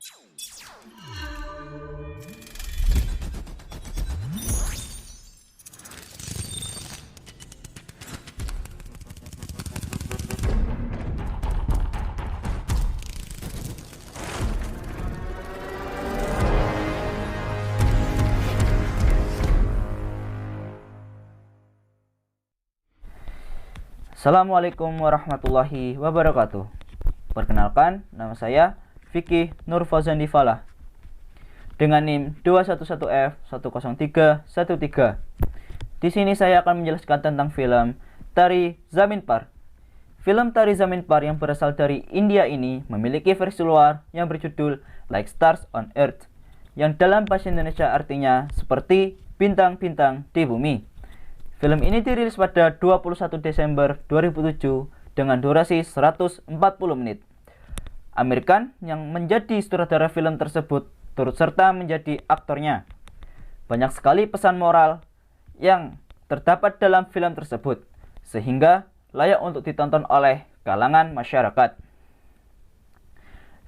Assalamualaikum warahmatullahi wabarakatuh. Perkenalkan, nama saya Fikih Nur Fauzandi Falah dengan NIM 211F10313. Di sini saya akan menjelaskan tentang film Tari Zameen Par. Film Tari Zameen Par yang berasal dari India ini memiliki versi luar yang berjudul Like Stars on Earth, yang dalam bahasa Indonesia artinya seperti bintang-bintang di bumi. Film ini dirilis pada 21 Desember 2007 dengan durasi 140 menit. Amir Khan yang menjadi sutradara film tersebut turut serta menjadi aktornya. Banyak sekali pesan moral yang terdapat dalam film tersebut, sehingga layak untuk ditonton oleh kalangan masyarakat.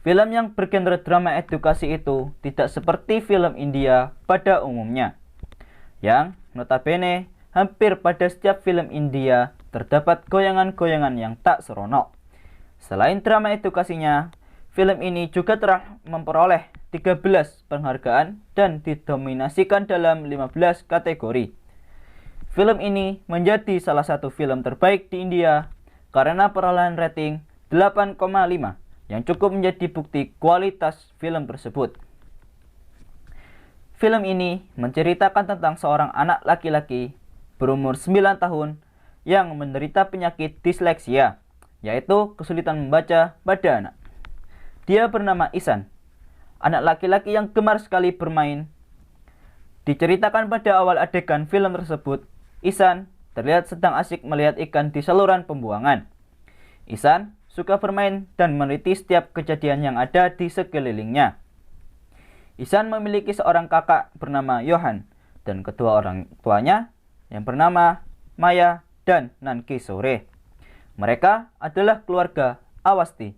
Film yang bergenre drama edukasi itu tidak seperti film India pada umumnya, yang notabene hampir pada setiap film India terdapat goyangan-goyangan yang tak seronok. Selain drama edukasinya, film ini juga telah memperoleh 13 penghargaan dan didominasikan dalam 15 kategori. Film ini menjadi salah satu film terbaik di India karena perolehan rating 8,5 yang cukup menjadi bukti kualitas film tersebut. Film ini menceritakan tentang seorang anak laki-laki berumur 9 tahun yang menderita penyakit disleksia, yaitu kesulitan membaca pada anak. Dia bernama Ihsan, anak laki-laki yang gemar sekali bermain. Diceritakan pada awal adegan film tersebut, Ihsan terlihat sedang asik melihat ikan di saluran pembuangan. Ihsan suka bermain dan meneliti setiap kejadian yang ada di sekelilingnya. Ihsan memiliki seorang kakak bernama Johan dan kedua orang tuanya yang bernama Maya dan Nanki Sore. Mereka adalah keluarga Awasti.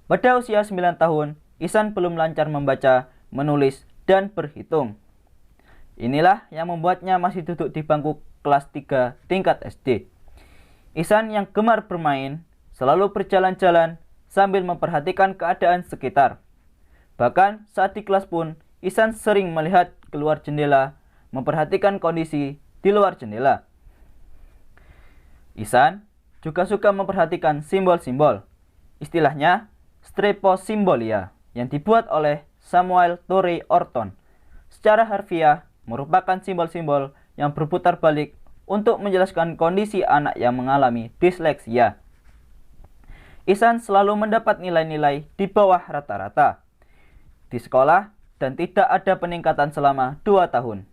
Pada usia 9 tahun, Ihsan belum lancar membaca, menulis, dan berhitung. Inilah yang membuatnya masih duduk di bangku kelas 3 tingkat SD. Ihsan yang gemar bermain selalu berjalan-jalan sambil memperhatikan keadaan sekitar. Bahkan saat di kelas pun, Ihsan sering melihat keluar jendela, memperhatikan kondisi di luar jendela. Ihsan juga suka memperhatikan simbol-simbol, istilahnya streposimbolia, yang dibuat oleh Samuel Torrey Orton. Secara harfiah, merupakan simbol-simbol yang berputar balik untuk menjelaskan kondisi anak yang mengalami disleksia. Ihsan selalu mendapat nilai-nilai di bawah rata-rata di sekolah dan tidak ada peningkatan selama 2 tahun.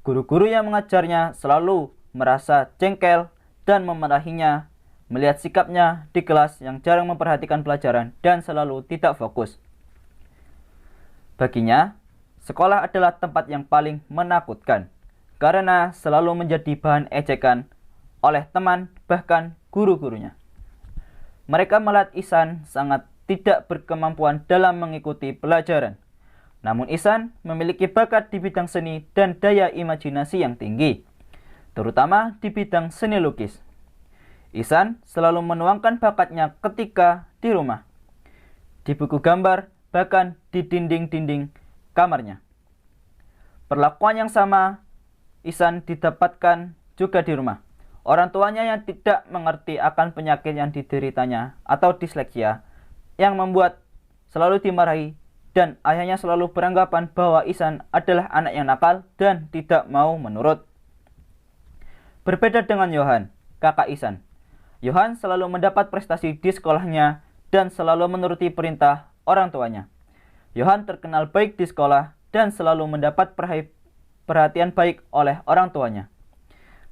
Guru-guru yang mengajarnya selalu merasa jengkel dan memarahinya melihat sikapnya di kelas yang jarang memperhatikan pelajaran dan selalu tidak fokus. Baginya, sekolah adalah tempat yang paling menakutkan karena selalu menjadi bahan ejekan oleh teman bahkan guru-gurunya. Mereka melihat Ihsan sangat tidak berkemampuan dalam mengikuti pelajaran. Namun Ihsan memiliki bakat di bidang seni dan daya imajinasi yang tinggi, terutama di bidang seni lukis. Ihsan selalu menuangkan bakatnya ketika di rumah, di buku gambar, bahkan di dinding-dinding kamarnya. Perlakuan yang sama Ihsan didapatkan juga di rumah. Orang tuanya yang tidak mengerti akan penyakit yang dideritanya atau disleksia, yang membuat selalu dimarahi, dan ayahnya selalu beranggapan bahwa Ihsan adalah anak yang nakal dan tidak mau menurut. Berbeda dengan Johan, kakak Ihsan. Johan selalu mendapat prestasi di sekolahnya dan selalu menuruti perintah orang tuanya. Johan terkenal baik di sekolah dan selalu mendapat perhatian baik oleh orang tuanya.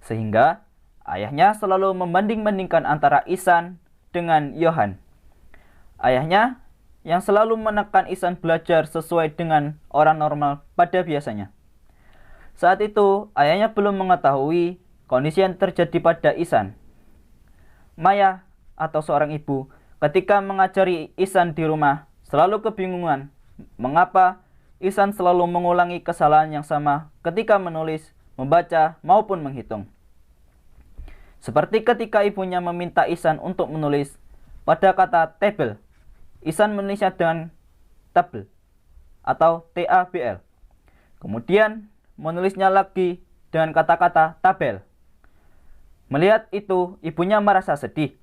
Sehingga ayahnya selalu membanding-bandingkan antara Ihsan dengan Johan. Ayahnya yang selalu menekan Ihsan belajar sesuai dengan orang normal pada biasanya. Saat itu, ayahnya belum mengetahui kondisi yang terjadi pada Ihsan. Maya atau seorang ibu ketika mengajari Ihsan di rumah selalu kebingungan mengapa Ihsan selalu mengulangi kesalahan yang sama ketika menulis, membaca, maupun menghitung. Seperti ketika ibunya meminta Ihsan untuk menulis pada kata table, Ihsan menulisnya dengan table atau tabl. Kemudian menulisnya lagi dengan kata-kata tabel. Melihat itu, ibunya merasa sedih.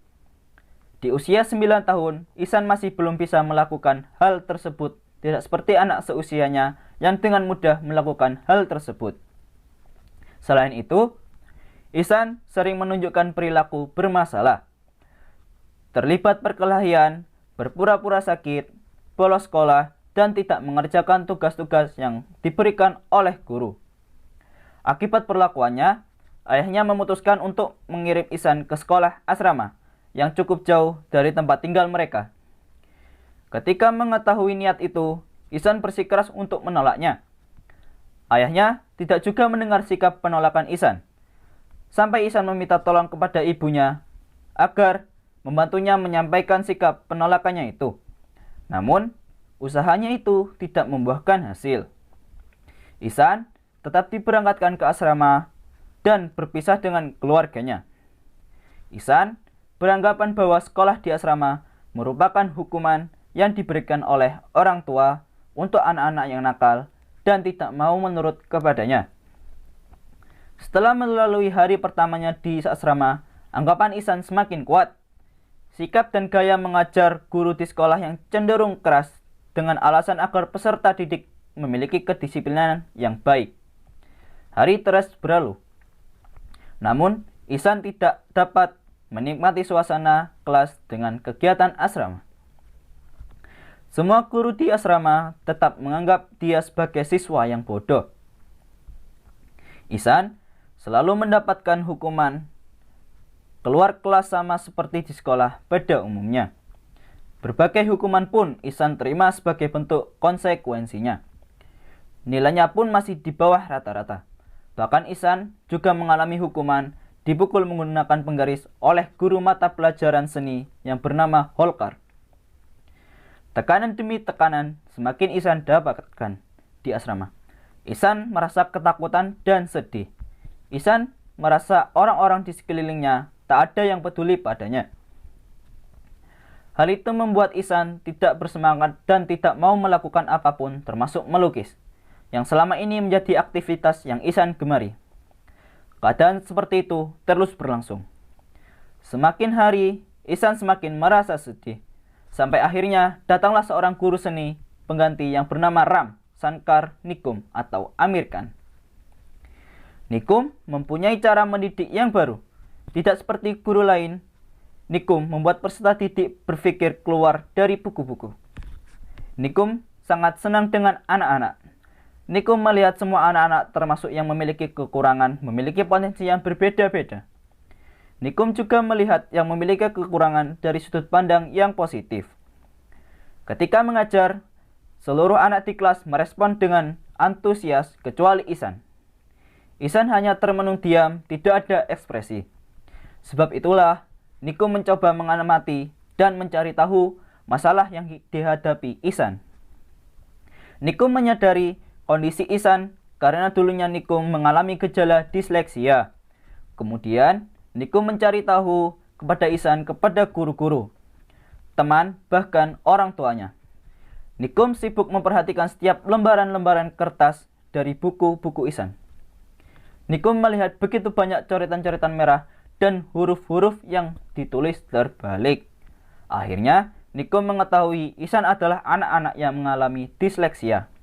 Di usia 9 tahun, Ihsan masih belum bisa melakukan hal tersebut, tidak seperti anak seusianya yang dengan mudah melakukan hal tersebut. Selain itu, Ihsan sering menunjukkan perilaku bermasalah. Terlibat perkelahian, berpura-pura sakit, bolos sekolah, dan tidak mengerjakan tugas-tugas yang diberikan oleh guru. Akibat perlakuannya, ayahnya memutuskan untuk mengirim Ihsan ke sekolah asrama yang cukup jauh dari tempat tinggal mereka. Ketika mengetahui niat itu, Ihsan bersikeras untuk menolaknya. Ayahnya tidak juga mendengar sikap penolakan Ihsan, sampai Ihsan meminta tolong kepada ibunya agar membantunya menyampaikan sikap penolakannya itu. Namun, usahanya itu tidak membuahkan hasil. Ihsan tetap diberangkatkan ke asrama dan berpisah dengan keluarganya. Ihsan beranggapan bahwa sekolah di asrama merupakan hukuman yang diberikan oleh orang tua untuk anak-anak yang nakal dan tidak mau menurut kepadanya. Setelah melalui hari pertamanya di asrama, anggapan Ihsan semakin kuat. Sikap dan gaya mengajar guru di sekolah yang cenderung keras dengan alasan agar peserta didik memiliki kedisiplinan yang baik. Hari terus berlalu. Namun, Ihsan tidak dapat menikmati suasana kelas dengan kegiatan asrama. Semua guru di asrama tetap menganggap dia sebagai siswa yang bodoh. Ihsan selalu mendapatkan hukuman keluar kelas sama seperti di sekolah pada umumnya. Berbagai hukuman pun Ihsan terima sebagai bentuk konsekuensinya. Nilainya pun masih di bawah rata-rata. Bahkan Ihsan juga mengalami hukuman dipukul menggunakan penggaris oleh guru mata pelajaran seni yang bernama Holkar. Tekanan demi tekanan semakin Ihsan dapatkan di asrama. Ihsan merasa ketakutan dan sedih. Ihsan merasa orang-orang di sekelilingnya tak ada yang peduli padanya. Hal itu membuat Ihsan tidak bersemangat dan tidak mau melakukan apapun termasuk melukis, yang selama ini menjadi aktivitas yang Ihsan gemari. Keadaan seperti itu terus berlangsung. Semakin hari, Ihsan semakin merasa sedih. Sampai akhirnya datanglah seorang guru seni pengganti yang bernama Ram Shankar Nikum atau Amir Khan. Nikum mempunyai cara mendidik yang baru. Tidak seperti guru lain, Nikum membuat peserta didik berpikir keluar dari buku-buku. Nikum sangat senang dengan anak-anak. Nikum melihat semua anak-anak termasuk yang memiliki kekurangan memiliki potensi yang berbeda-beda. Nikum juga melihat yang memiliki kekurangan dari sudut pandang yang positif. Ketika mengajar, seluruh anak di kelas merespon dengan antusias kecuali Ihsan. Ihsan hanya termenung diam, tidak ada ekspresi. Sebab itulah, Nikum mencoba mengamati dan mencari tahu masalah yang dihadapi Ihsan. Nikum menyadari kondisi Ihsan karena dulunya Nikum mengalami gejala disleksia. Kemudian, Nikum mencari tahu kepada Ihsan kepada guru-guru, teman, bahkan orang tuanya. Nikum sibuk memperhatikan setiap lembaran-lembaran kertas dari buku-buku Ihsan. Nikum melihat begitu banyak coretan-coretan merah dan huruf-huruf yang ditulis terbalik. Akhirnya, Nikum mengetahui Ihsan adalah anak-anak yang mengalami disleksia.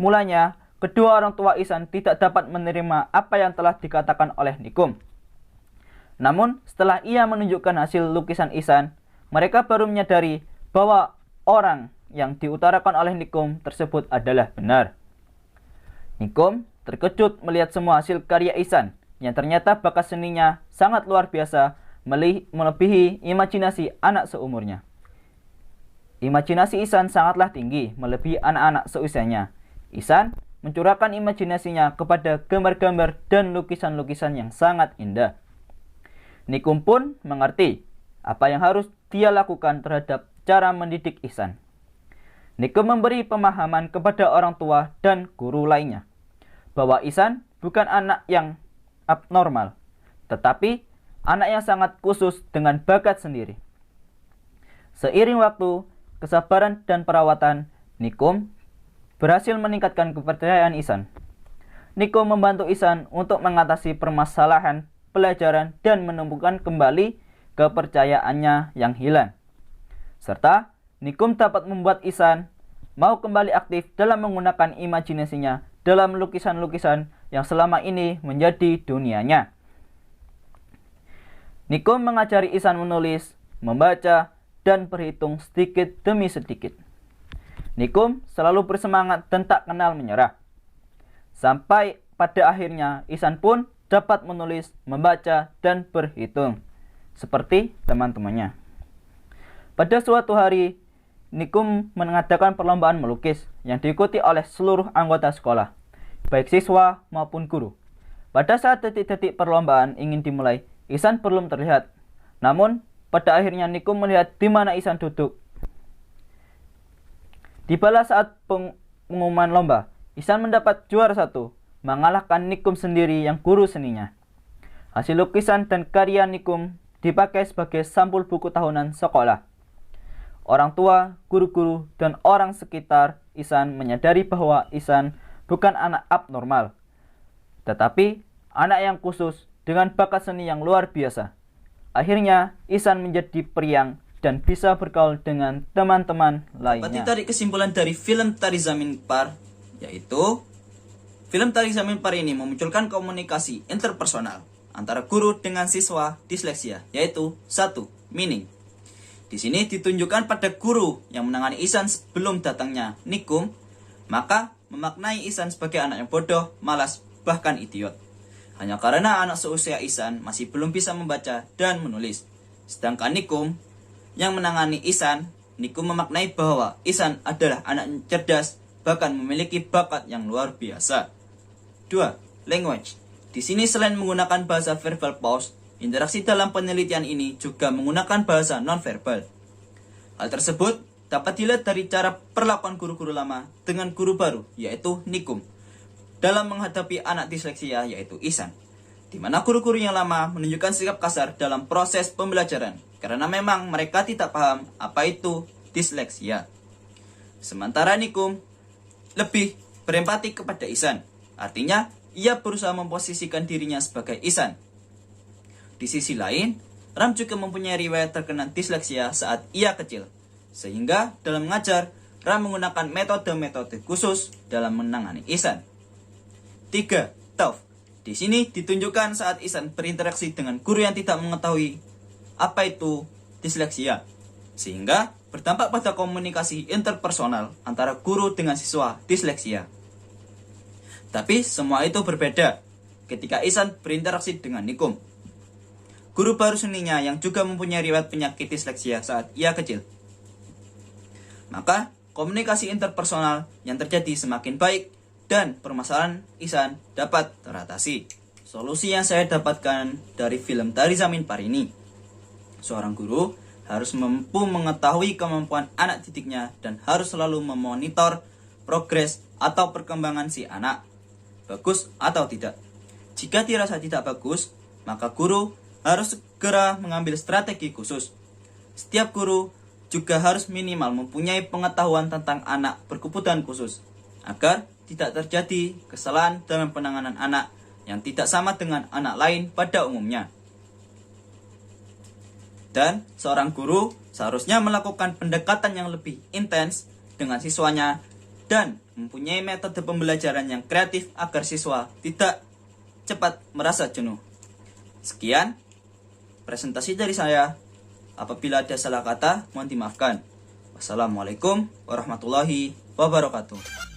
Mulanya, kedua orang tua Ihsan tidak dapat menerima apa yang telah dikatakan oleh Nikum. Namun, setelah ia menunjukkan hasil lukisan Ihsan, mereka baru menyadari bahwa orang yang diutarakan oleh Nikum tersebut adalah benar. Nikum terkejut melihat semua hasil karya Ihsan, yang ternyata bakat seninya sangat luar biasa, melebihi imajinasi anak seumurnya. Imajinasi Ihsan sangatlah tinggi, melebihi anak-anak seusianya. Ihsan mencurahkan imajinasinya kepada gambar-gambar dan lukisan-lukisan yang sangat indah. Nikum pun mengerti apa yang harus dia lakukan terhadap cara mendidik Ihsan. Nikum memberi pemahaman kepada orang tua dan guru lainnya bahwa Ihsan bukan anak yang abnormal, tetapi anak yang sangat khusus dengan bakat sendiri. Seiring waktu, kesabaran dan perawatan, Nikum berhasil meningkatkan kepercayaan Ihsan. Nikum membantu Ihsan untuk mengatasi permasalahan pelajaran dan menumbuhkan kembali kepercayaannya yang hilang. Serta Nikum dapat membuat Ihsan mau kembali aktif dalam menggunakan imajinasinya dalam lukisan-lukisan yang selama ini menjadi dunianya. Nikum mengajari Ihsan menulis, membaca, dan berhitung sedikit demi sedikit. Nikum selalu bersemangat dan tak kenal menyerah. Sampai pada akhirnya Ihsan pun dapat menulis, membaca, dan berhitung seperti teman-temannya. Pada suatu hari, Nikum mengadakan perlombaan melukis yang diikuti oleh seluruh anggota sekolah, baik siswa maupun guru. Pada saat detik-detik perlombaan ingin dimulai, Ihsan belum terlihat. Namun, pada akhirnya Nikum melihat di mana Ihsan duduk. Tibalah saat pengumuman lomba, Ihsan mendapat juara 1, mengalahkan Nikum sendiri yang guru seninya. Hasil lukisan dan karya Nikum dipakai sebagai sampul buku tahunan sekolah. Orang tua, guru-guru, dan orang sekitar Ihsan menyadari bahwa Ihsan bukan anak abnormal, tetapi anak yang khusus dengan bakat seni yang luar biasa. Akhirnya, Ihsan menjadi periang dan bisa bergaul dengan teman-teman lainnya. Dapat ditarik kesimpulan dari film Tari Zameen Par, yaitu film Tari Zameen Par ini memunculkan komunikasi interpersonal antara guru dengan siswa disleksia, yaitu 1. Meaning. Di sini ditunjukkan pada guru yang menangani Ihsan sebelum datangnya Nikum, maka memaknai Ihsan sebagai anak yang bodoh, malas, bahkan idiot. Hanya karena anak seusia Ihsan masih belum bisa membaca dan menulis. Sedangkan Nikum yang menangani Ihsan, Nikum memaknai bahwa Ihsan adalah anak yang cerdas, bahkan memiliki bakat yang luar biasa. 2. Language. Di sini selain menggunakan bahasa verbal pause, interaksi dalam penelitian ini juga menggunakan bahasa nonverbal. Hal tersebut dapat dilihat dari cara perlakuan guru-guru lama dengan guru baru, yaitu Nikum, dalam menghadapi anak disleksia, yaitu Ihsan. Di mana guru-guru yang lama menunjukkan sikap kasar dalam proses pembelajaran, karena memang mereka tidak paham apa itu disleksia. Sementara Nikum lebih berempati kepada Ihsan, artinya ia berusaha memposisikan dirinya sebagai Ihsan. Di sisi lain, Ram juga mempunyai riwayat terkena disleksia saat ia kecil, sehingga dalam mengajar, Ram menggunakan metode-metode khusus dalam menangani Ihsan. 3. Tauf. Di sini ditunjukkan saat Ihsan berinteraksi dengan guru yang tidak mengetahui apa itu disleksia, sehingga berdampak pada komunikasi interpersonal antara guru dengan siswa disleksia. Tapi semua itu berbeda ketika Ihsan berinteraksi dengan Nikum, guru baru seninya yang juga mempunyai riwayat penyakit disleksia saat ia kecil. Maka, komunikasi interpersonal yang terjadi semakin baik dan permasalahan Ihsan dapat teratasi. Solusi yang saya dapatkan dari film Tari Zameen Par ini, seorang guru harus mampu mengetahui kemampuan anak didiknya dan harus selalu memonitor progres atau perkembangan si anak, bagus atau tidak. Jika dirasa tidak bagus, maka guru harus segera mengambil strategi khusus. Setiap guru juga harus minimal mempunyai pengetahuan tentang anak berkebutuhan khusus, agar tidak terjadi kesalahan dalam penanganan anak yang tidak sama dengan anak lain pada umumnya. Dan seorang guru seharusnya melakukan pendekatan yang lebih intens dengan siswanya dan mempunyai metode pembelajaran yang kreatif agar siswa tidak cepat merasa jenuh. Sekian presentasi dari saya. Apabila ada salah kata, mohon dimaafkan. Wassalamualaikum warahmatullahi wabarakatuh.